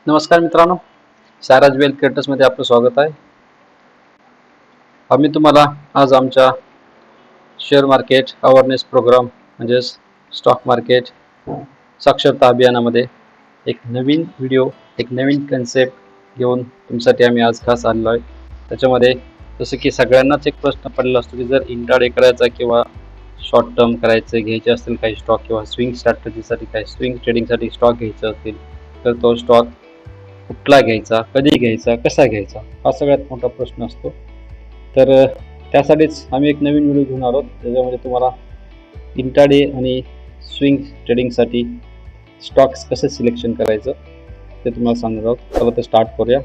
नमस्कार मित्रांनो, सायराज वेल्थ क्रिएटर्समध्ये आपलं स्वागत आहे. आम्ही तुम्हाला आज आमच्या शेअर मार्केट अवेअरनेस प्रोग्राम म्हणजेच स्टॉक मार्केट साक्षरता अभियानामध्ये एक नवीन व्हिडिओ, एक नवीन कन्सेप्ट घेऊन तुमच्यासाठी आम्ही आज खास आलेलो आहे. त्याच्यामध्ये जसं की सगळ्यांनाच एक प्रश्न पडलेला असतो की जर इंट्राडे करायचा किंवा शॉर्ट टर्म करायचे घ्यायचे असतील काही स्टॉक किंवा स्विंग स्ट्रॅटजीसाठी काही स्विंग ट्रेडिंगसाठी स्टॉक घ्यायचे असतील तर तो स्टॉक कुठला घ्यायचा, कधी घ्यायचा, कसा घ्यायचा, हा सगळ्यात मोठा प्रश्न असतो. तर त्यासाठीच आम्ही एक नवीन व्हिडिओ घेऊन आलो. त्याच्यामध्ये तुम्हाला इंट्राडे आणि स्विंग ट्रेडिंगसाठी स्टॉक्स कसे सिलेक्शन करायचं ते तुम्हाला सांगणार आहोत. चला तर स्टार्ट करूया.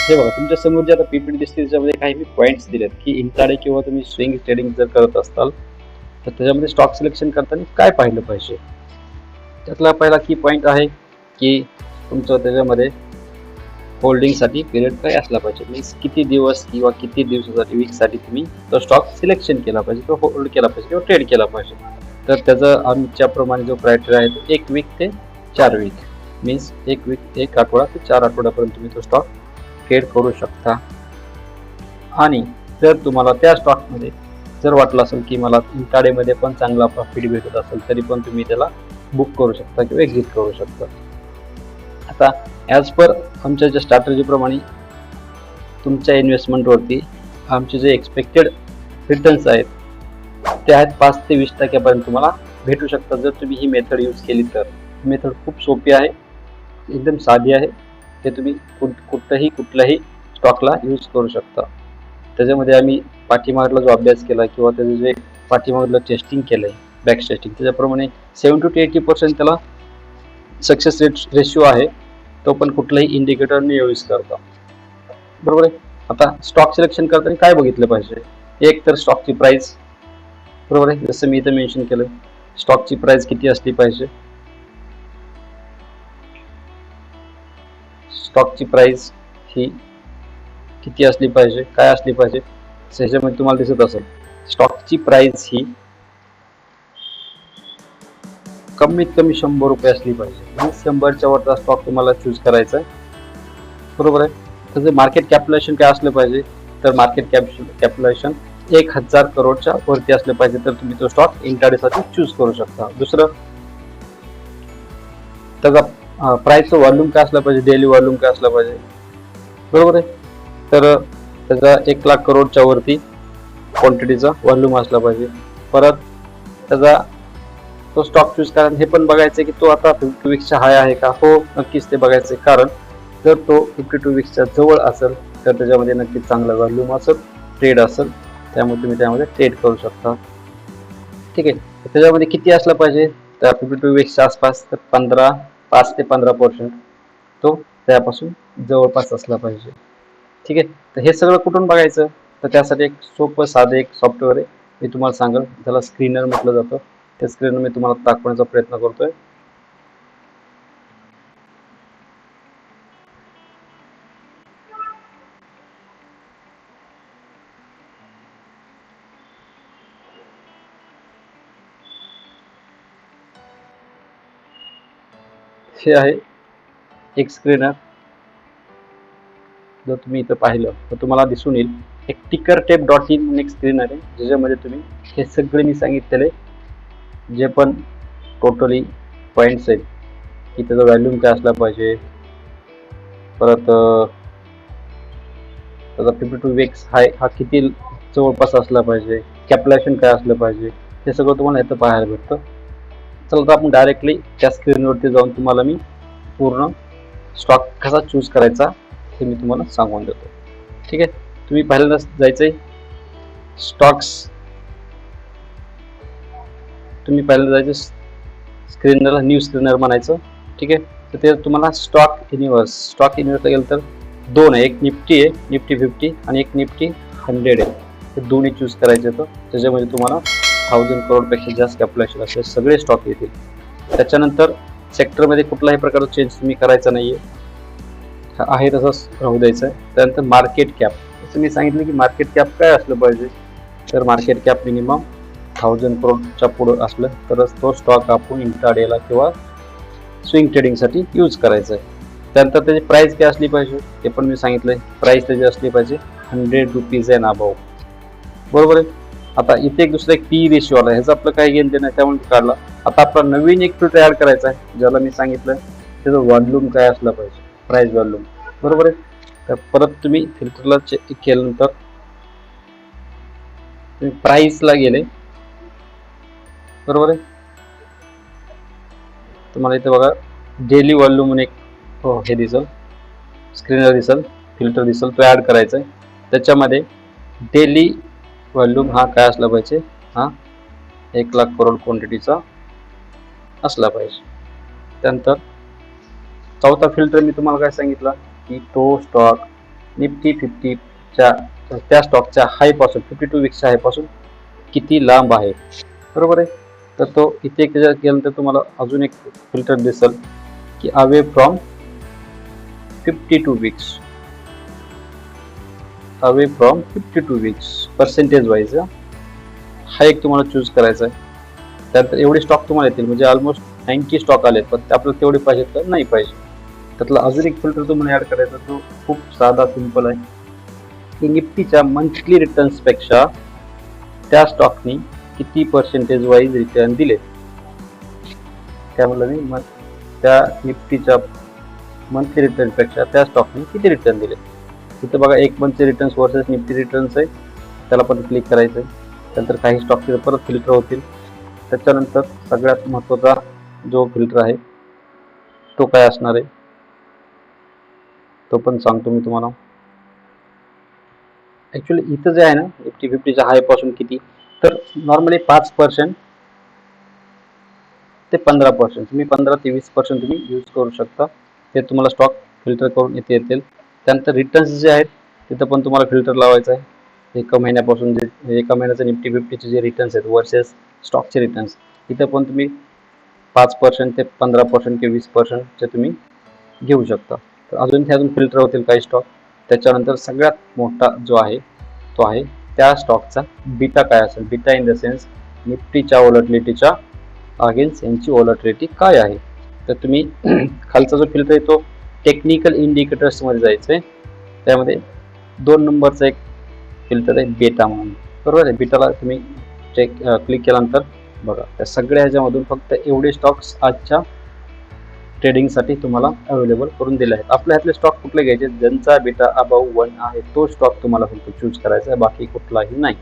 हे बघा, तुमच्या समोर जे आता पीपीटी दिसते त्याच्यामध्ये काही मी पॉईंट्स दिलेत की इंट्राडे किंवा तुम्ही स्विंग ट्रेडिंग जर करत असाल तर त्याच्यामध्ये स्टॉक सिलेक्शन करताना काय पाहिलं पाहिजे. त्यातला पहिला की पॉईंट आहे की तुमचं त्याच्यामध्ये होल्डिंगसाठी पिरियड काय असला पाहिजे, मीन्स किती दिवस किंवा किती दिवसासाठी वीकसाठी तुम्ही तो स्टॉक सिलेक्शन केला पाहिजे किंवा होल्ड केला पाहिजे किंवा ट्रेड केला पाहिजे. तर त्याचा आमच्याप्रमाणे जो क्रायटेरिया आहे तो 1 वीक ते 4 वीक, मीन्स 1 वीक 1 आठवडा ते 4 आठवड्यापर्यंत तुम्ही तो स्टॉक ट्रेड करू शकता. आणि जर तुम्हाला त्या स्टॉकमध्ये जर वाटलं असेल की मला इंट्राडेमध्ये पण चांगला प्रॉफिट भेटत असेल तरी पण तुम्ही त्याला बुक करू शकता किंवा एक्झिट करू शकता. आता ॲज पर आमच्या ज्या स्ट्रॅटजीप्रमाणे तुमच्या इन्व्हेस्टमेंटवरती आमचे जे एक्सपेक्टेड रिटर्न्स आहेत ते आहेत 5 ते 20% तुम्हाला भेटू शकतात जर तुम्ही ही मेथड यूज केली तर. ही मेथड खूप सोपी आहे, एकदम साधी आहे. ते तुम्ही कुठल्याही स्टॉकला यूज करू शकता. त्याच्यामध्ये आम्ही पाठीमागला जो अभ्यास केला किंवा त्याचं जे पाठीमागलं टेस्टिंग केलं आहे बॅक टेस्टिंग, त्याच्याप्रमाणे 70 to 80% त्याला सक्सेस रेशिओ आहे. तो पण कुठलाही इंडिकेटरने यूज करता, बरोबर आहे. आता स्टॉक सिलेक्शन करताना काय बघितलं पाहिजे, एक तर स्टॉकची प्राइस, बरोबर आहे. जसं मी इथे मेन्शन केलं, स्टॉकची प्राइस किती असली पाहिजे, स्टॉकची प्राइस ही किती असली पाहिजे, काय असली पाहिजे. ह्याच्यामध्ये तुम्हाला दिसत असेल स्टॉकची प्राइस ही कमीत कमी 100 रुपये असली पाहिजे, म्हणजे 100च्या वरचा स्टॉक तुम्हाला चूज करायचा आहे, बरोबर आहे. त्याचं मार्केट कॅपिटलायझेशन काय असलं पाहिजे, तर मार्केट कॅपिटलायझेशन 1000 करोडच्या वरती असलं पाहिजे तर तुम्ही तो स्टॉक इंट्राडेसाठी चूज करू शकता. दुसरं, त्याचा प्राइसचं व्हॉल्यूम काय असलं पाहिजे, डेली व्हॉल्यूम काय असलं पाहिजे, बरोबर आहे. तर त्याचा 1 लाख करोडच्या वरती क्वांटिटीचा व्हॉल्यूम असला पाहिजे. परत त्याचा तो स्टॉक चूज करा, हे पण बघायचं की तो आता 52 वीक्सच्या हाय आहे का, हो नक्कीच ते बघायचं. कारण जर तो 52 वीक्सच्या जवळ असेल तर त्याच्यामध्ये नक्कीच चांगला व्हॉल्यूम असेल, ट्रेड असेल, त्यामुळे तुम्ही त्यामध्ये ट्रेड करू शकता. ठीक आहे. त्याच्यामध्ये किती असलं पाहिजे, तर 52 वीक्सच्या आसपास, तर 5 ते 15% तो त्यापासून जवळपास असला पाहिजे. ठीक आहे. तर हे सगळं कुठून बघायचं, तर त्यासाठी एक सोपं साधं एक सॉफ्टवेअर आहे, मी तुम्हाला सांगेल, त्याला स्क्रीनर म्हटलं जातं. त्या स्क्रीनवर मी तुम्हाला दाखवण्याचा प्रयत्न करतोय. हे आहे एक स्क्रीनर. जर तुम्ही इथं पाहिलं तर तुम्हाला दिसून येईल एक tickertape.in म्हणून एक स्क्रीनर आहे, ज्याच्यामध्ये तुम्ही हे सगळे मी सांगितलेले जे पण टोटली पॉईंट्स आहेत की त्याचा व्हॅल्यूम काय असला पाहिजे, परत त्याचा 52 वीक्स हाय हा किती जवळपास असला पाहिजे, कॅपिटलायझेशन काय असलं पाहिजे, हे सगळं तुम्हाला इथं पाहायला भेटतं. चला तर आपण डायरेक्टली त्या स्क्रीनवरती जाऊन तुम्हाला मी पूर्ण स्टॉक कसा चूज करायचा हे मी तुम्हाला सांगून देतो. ठीक आहे. तुम्ही पहिल्यांदा जायचंय स्टॉक्स, तुम्ही पहिल्यांदा जायचं स्क्रीनरला, न्यू स्क्रीनर म्हणायचं. ठीक आहे. तर ते तुम्हाला स्टॉक युनिव्हर्सला गेलं तर 2 आहे, एक निफ्टी आहे, निफ्टी 50 आणि एक निफ्टी 100 आहे. ते दोन्ही चूज करायचे होतं. त्याच्यामध्ये तुम्हाला 1000 करोडपेक्षा जास्त कॅपिटलायझेशन असले सगळे स्टॉक येतील. त्याच्यानंतर सेक्टरमध्ये कुठलाही प्रकारचा चेंज तुम्ही करायचा नाही आहे, तसंच राहू द्यायचं आहे. त्यानंतर मार्केट कॅप, जसं मी सांगितलं की मार्केट कॅप काय असलं पाहिजे, तर मार्केट कॅप मिनिमम 1000 करोडच्या पुढं असलं तरच तो स्टॉक आपण इंट्राडेला किंवा स्विंग ट्रेडिंगसाठी यूज करायचं आहे. त्यानंतर त्याची प्राइस काय असली पाहिजे ते पण मी सांगितलंय. प्राइस त्याची असली पाहिजे 100 रुपीज अँड अबाव. बरोबर आहे. आता इथे एक दुसरा एक पी रेशिओ आला, ह्याचं आपलं काही घेणं देणं त्यामुळे काढला. आता आपला नवीन एक फिल्टर ऍड करायचा आहे, ज्याला मी सांगितलं त्याचं व्हॉल्यूम काय असलं पाहिजे, प्राइस व्हॉल्यूम. बरोबर आहे. तर परत तुम्ही फिल्टरला चेक केल्यानंतर तुम्ही प्राइसला गेले. बरोबर आहे. तुम्हाला इथे बघा डेली व्हॉल्यूम म्हणून एक हे दिसल, स्क्रीनवर दिसल, फिल्टर दिसल, तो ऍड करायचा आहे. त्याच्यामध्ये डेली व्हॉल्यूम हा काय असला पाहिजे, हा 1 लाख करोड क्वांटिटीचा असला पाहिजे. त्यानंतर चौथा फिल्टर मी तुम्हाला काय सांगितलं की तो स्टॉक निफ्टी 50च्या त्या स्टॉकच्या हाय पासून 52 वीकच्या हाय पासून किती लांब आहे. बरोबर आहे. तर तो इथे केल्यानंतर तुम्हाला अजून एक फिल्टर दिसल की away from 52 weeks, away from 52 weeks percentage wise हा एक तुम्हाला चूज करायचा आहे. त्यानंतर एवढे स्टॉक तुम्हाला येतील, म्हणजे ऑलमोस्ट 90 स्टॉक आलेत, पण आपल्याला तेवढे पाहिजे तर नाही पाहिजे. त्यातला अजून एक फिल्टर तुम्हाला ऍड करायचा, तो खूप साधा सिंपल आहे की निफ्टीच्या मंथली रिटर्न्सपेक्षा त्या स्टॉकनी किती पर्सेंटेज वाईज रिटर्न दिले. त्यामुळे मी त्या निफ्टीच्या मंथली रिटर्नपेक्षा त्या स्टॉकनी किती रिटर्न दिले. तिथं बघा 1 मंथचे रिटर्न्स वर्सेस निफ्टी रिटर्न्स आहे, त्याला पण क्लिक करायचं आहे. त्यानंतर काही स्टॉक तिथं परत फिल्टर होतील. त्याच्यानंतर सगळ्यात महत्त्वाचा जो फिल्टर आहे तो काय असणार आहे तो पण सांगतो मी तुम्हाला. ॲक्च्युली इथं जे आहे ना निफ्टी 50च्या हाय पासून किती, तर नॉर्मली 5% ते 15%, तुम्ही 15 ते 20% तुम्ही यूज करू शकता. ते तुम्हाला स्टॉक फिल्टर करून इथे येतील. त्यानंतर रिटर्न्स जे आहेत तिथं पण तुम्हाला फिल्टर लावायचं आहे. एका महिन्यापासून जे एका महिन्याचे निफ्टी 50चे जे रिटर्न्स आहेत वर्सेस स्टॉकचे रिटर्न्स, इथं पण तुम्ही 5% ते 15% ते 20%चे तुम्ही घेऊ शकता. तर अजून फिल्टर होतील काही स्टॉक. त्याच्यानंतर सगळ्यात मोठा जो आहे तो आहे त्या स्टॉकचा बीटा काय असेल. बीटा इन द सेन्स निफ्टीच्या व्हॉलॅटिलिटीच्या अगेन्स्ट यांची व्हॉलॅटिलिटी काय आहे. तर तुम्ही खालचा जो फिल्टर आहे तो टेक्निकल इंडिकेटर्समध्ये जायचं आहे. त्यामध्ये 2 नंबरचा एक फिल्टर आहे बेटा म्हणून. बरोबर आहे. बेटाला तुम्ही क्लिक केल्यानंतर बघा त्या सगळ्या ह्याच्यामधून फक्त एवढे स्टॉक्स आजच्या ट्रेडिंगसाठी तुम्हाला अवेलेबल करून दिले आहेत. आपल्या ह्यातले स्टॉक कुठले घ्यायचे, ज्यांचा बेटा अबाव 1 आहे तो स्टॉक तुम्हाला फक्त चूज करायचा आहे, बाकी कुठलाही नाही.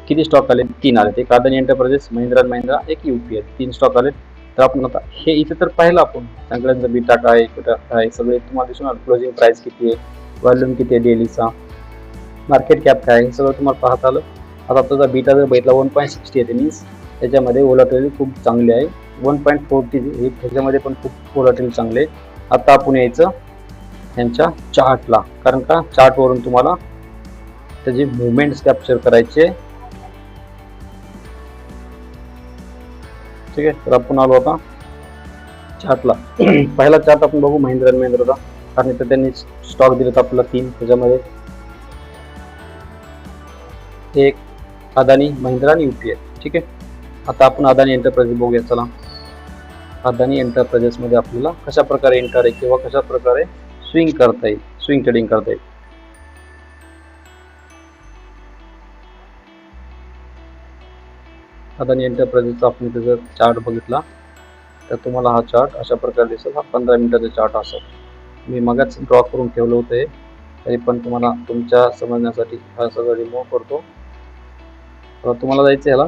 किती स्टॉक आले, 3 आले. एक अदानी एंटरप्राइजेस, महिंद्रा अँड महिंद्रा, एक UPL, 3 स्टॉक आले. तर आपण आता हे इथे तर पाहिलं आपण सगळ्यांचा बीटा काय आहे सगळे तुम्हाला दिसून आलं. क्लोजिंग प्राइस किती आहे, व्हॉल्यूम किती आहे डेलीचा, मार्केट कॅप काय आहे, सगळं तुम्हाला पाहता आलं. आता तुझा बीटा जर बघितला 1.60 येते, मीन्स त्याच्यामध्ये व्हॉलॅटिलिटी खूप चांगली आहे. 1.40 हे त्याच्यामध्ये पण खूप व्हॉलॅटिलिटी चांगली आहे. आता आपण यायचं यांच्या चार्टला, कारण का चार्टवरून तुम्हाला त्याचे मुवमेंट्स कॅप्चर करायचे. ठीक आहे. तर आपण आलो आता चार्टला. पहिला चार्ट आपण बघू महिंद्रा अँड महिंद्राचा, कारण इथं त्यांनी स्टॉक दिलेत आपल्याला 3, त्याच्यामध्ये एक अदानी, महिंद्रा आणि UPL. ठीक आहे. आता आपण अदानी एंटरप्राइजेस बघूया. चला, अदानी एंटरप्राइजेस मध्ये आपल्याला कशा प्रकारे एंटर आहे किंवा कशा प्रकारे स्विंग करता येईल, स्विंग ट्रेडिंग करता येईल. अदानी एंटरप्राइजेसचा आपण इथे जर चार्ट बघितला तर तुम्हाला हा चार्ट अशा प्रकारे दिसेल. हा 15 मिनिटाचा चार्ट असेल. मी मगाच ड्रॉ करून ठेवलं होतं हे, तरी पण तुम्हाला तुमच्या समजण्यासाठी हा सगळं रिमूव्ह करतो. तर तुम्हाला जायचं ह्याला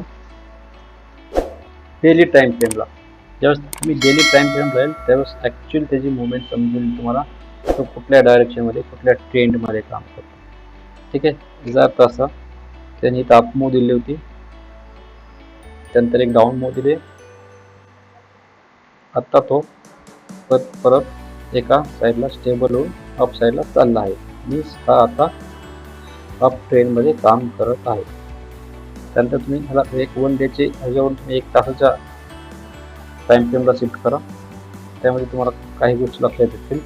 डेली टाइम फ्रेमला. ज्यावेळेस तुम्ही डेली टाइम फ्रेम राहील त्यावेळेस ॲक्च्युअली त्याची मुवमेंट समजून तुम्हाला तो कुठल्या डायरेक्शनमध्ये कुठल्या ट्रेंडमध्ये काम करतो. ठीक आहे. जर तसं त्यांनी इथं अप मूव दिली होती, त्यानंतर एक डाऊन मूव दिली. आता तो परत एका साईडला स्टेबल होऊन अप साईडला चालला आहे. मीन्स हा आता अप ट्रेंडमध्ये काम करत आहे. त्यानंतर तुम्ही ह्याला एक 1 डेचे ह्याच्यावरून तुम्ही 1 तासाच्या टाइम फ्रेमला शिफ्ट करा. त्यामध्ये तुम्हाला काही गोष्टी लक्षात येतील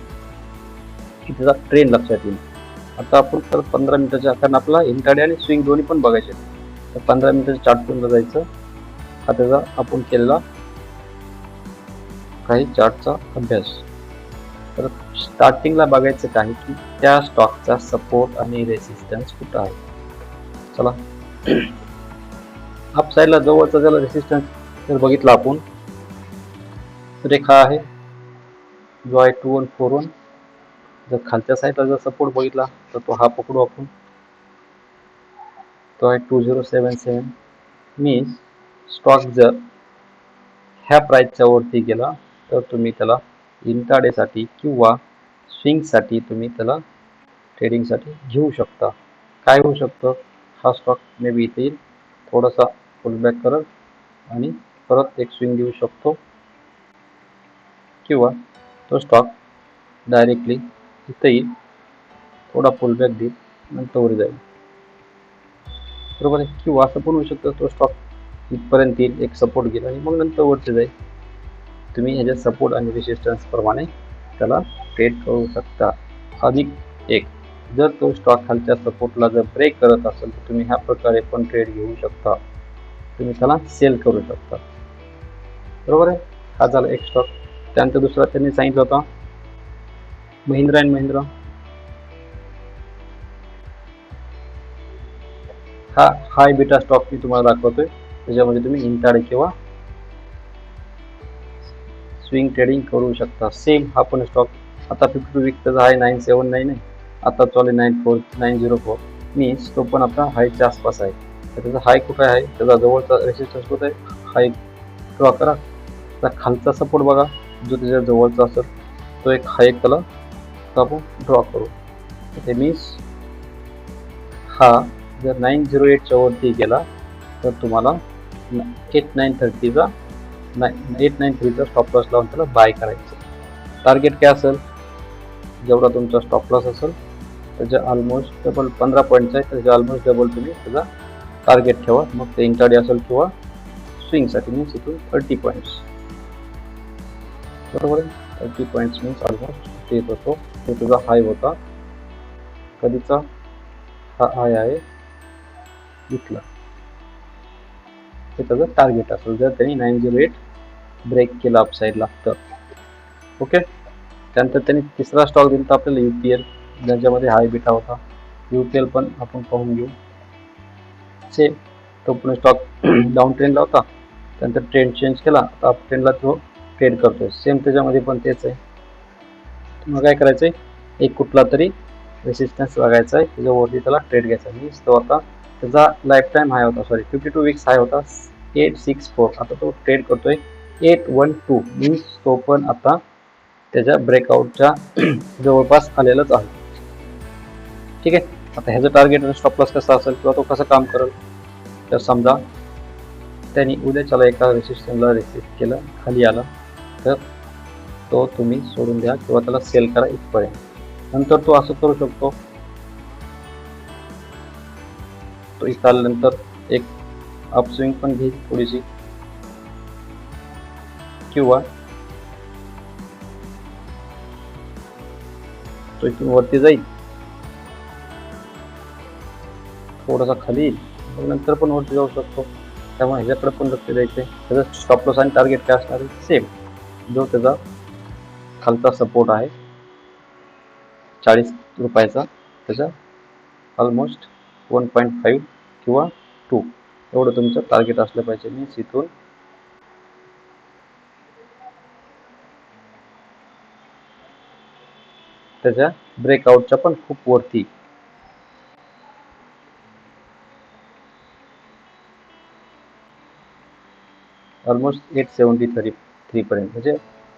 की त्याचा ट्रेंड लक्षात येईल. आता आपण परत 15 मिनिटाच्या, कारण आपला इंट्राडे आणि स्विंग दोन्ही पण बघायचे. तर 15 मिनिटाच्या चार्ट फ्रेमला जायचं. हा त्याचा आपण केलेला काही चार्टचा अभ्यास. तर स्टार्टिंगला बघायचं काय की त्या स्टॉकचा सपोर्ट आणि रेसिस्टन्स कुठं आहे. चला अप साईडला जवळचा त्याला रेसिस्टन्स जर बघितला आपण तर एक हा आहे जो आहे 2141. जर खालच्या साईडला जर सपोर्ट बघितला तर तो हा पकडू आपण, तो आहे 2077. मीन्स स्टॉक जर ह्या प्राइसच्या वरती गेला तर तुम्ही त्याला इंट्राडेसाठी किंवा स्विंगसाठी तुम्ही त्याला ट्रेडिंगसाठी घेऊ शकता. काय होऊ शकतं, हा स्टॉक मे बी इथे येईल, थोडासा पुलबॅक करत आणि परत एक स्विंग देऊ शकतो, किंवा तो स्टॉक डायरेक्टली इथे येईल, थोडा पुलबॅक देईल, नंतर वर जाईल. बरोबर आहे. किंवा असं पण होऊ शकतं, तो स्टॉक इथपर्यंत येईल, एक सपोर्ट घेईल आणि मग नंतर वरती जाईल. तुम्ही ह्याच्या सपोर्ट आणि रेसिस्टन्स प्रमाणे त्याला ट्रेड करू शकता. अधिक एक, जर तो स्टॉक खालच्या सपोर्टला जर ब्रेक करत असेल तर तुम्ही ह्या प्रकारे पण ट्रेड घेऊ शकता, तुम्ही त्याला सेल करू शकता. बरोबर आहे. हा झाला एक स्टॉक. त्यानंतर दुसरा त्यांनी सांगितलं होता महिंद्रा अँड महिंद्रा. हा हाय बीटा स्टॉक मी तुम्हाला दाखवतोय, त्याच्यामध्ये तुम्ही इंट्राडे किंवा स्विंग ट्रेडिंग करू शकता. सेम हा पण स्टॉक आता 52 वीक त्याचा हाय 979 आहे, आता चालू 94904. मीन्स तो पण आता हायच्या आसपास आहे. तर त्याचा हाय कुठे आहे, त्याचा जवळचा रेसिस्टन्स कुठे आहे, हाय ड्रॉ करा. त्याचा खालचा सपोर्ट बघा जो त्याच्या जवळचा असेल, तो एक हाय त्याला आपण ड्रॉ करू. ते मीन्स हा जर 908च्या वरती गेला तर तुम्हाला 8930चा 893चा स्टॉप लॉस लावून त्याला बाय करायचं. टार्गेट काय असेल, जेवढा तुमचा स्टॉप लॉस असेल त्याच्या ऑलमोस्ट डबल 15 पॉईंटचा आहे, त्याच्या ऑलमोस्ट डबल तुम्ही त्याचा टार्गेट ठेवा. मग ते इंट्राडे असेल किंवा स्विंगसाठी मीन्स इथून 30 पॉईंट्स. बरोबर आहे. 30 पॉईंट्स मीन्स ऑलमोस्ट ते येत होतो, तो तुझा हाय होता कधीचा, हा हाय आहे इथला, हे त्याचं टार्गेट असेल जर त्यांनी 908 ब्रेक केला अपसाईडला तर. ओके. त्यानंतर त्यांनी तिसरा स्टॉक दिला आपल्याला UPL, ज्याच्यामध्ये हाय बीटा होता. UPL पण आपण पाहून घेऊ. सेम तो पण स्टॉक डाऊन ट्रेंडला होता, त्यानंतर ट्रेंड चेंज केला, आता अप ट्रेंडला तो ट्रेड करतोय. सेम त्याच्यामध्ये पण तेच आहे. तुम्हाला काय करायचं आहे, एक कुठला तरी रेसिस्टन्स बघायचा आहे, त्याच्यावरती त्याला ट्रेड घ्यायचा आहे. मीन्स तो आता त्याचा लाईफ टाईम हाय होता, 52 वीक्स हाय होता 864, आता तो ट्रेड करतोय 812. मीन्स तो पण आता त्याच्या ब्रेकआउटच्या जवळपास आलेलाच आहे. ठीक आहे. आता ह्याचं टार्गेट आणि स्टॉप लॉस कसा असेल किंवा तो कसं काम करेल, तर समजा त्यांनी उद्याच्याला एका रेसिस्टन्सला रेसिस्ट केलं, खाली आला तर तो तुम्ही सोडून द्या किंवा त्याला सेल करा इथपर्यंत. नंतर तो असं करू शकतो, तो इथं आल्यानंतर एक अपस्विंग पण घेईल थोडीशी, किंवा तो इथून वरती जाईल, थोडासा खाली येईल, मग नंतर पण वरती जाऊ शकतो. त्यामुळे ह्याच्याकडे पण लक्ष द्यायचं आहे. त्याचा स्टॉप लॉस आणि टार्गेट काय असणार आहे, सेम जो त्याचा खालचा सपोर्ट आहे 40 रुपयाचा, त्याचा ऑलमोस्ट 1.5 किंवा 2 एवढं तुमचं टार्गेट असलं पाहिजे. मीन्स इथून त्याच्या ब्रेकआउटच्या पण खूप वरती, ऑलमोस्ट 873 पर्यंत, म्हणजे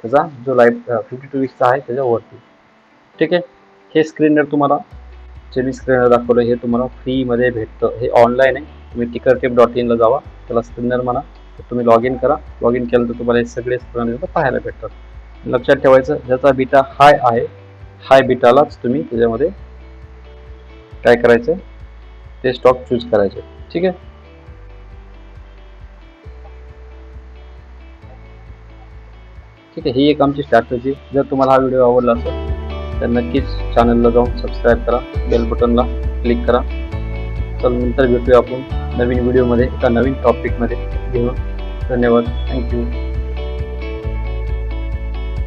त्याचा जो लाईफ 52 वीकचा आहे त्याच्यावरती. ठीक आहे. हे स्क्रीनवर तुम्हाला जे मी स्क्रीनवर दाखवलं हे तुम्हाला फ्रीमध्ये भेटतं. हे ऑनलाईन आहे. तुम्ही tickertip.in ला जावा, त्याला स्क्रीनर म्हणा, तुम्ही लॉग इन करा. लॉग इन केलं तर तुम्हाला हे सगळे स्क्रीन पाहायला भेटतात. लक्षात ठेवायचं, ज्याचा बीटा हाय आहे, हाय बीटालाच तुम्ही त्याच्यामध्ये काय करायचं, ते स्टॉक चूज करायचे. ठीक आहे. ठीक आहे. ही एक आमची स्ट्रॅटेजी. जर तुम्हाला हा व्हिडिओ आवडला असेल तर नक्कीच चॅनलला जाऊन सबस्क्राईब करा, बेल बटनला क्लिक करा. चल नंतर भेटूया आपण नवीन व्हिडिओमध्ये एका नवीन टॉपिकमध्ये घेऊन. धन्यवाद. थँक्यू.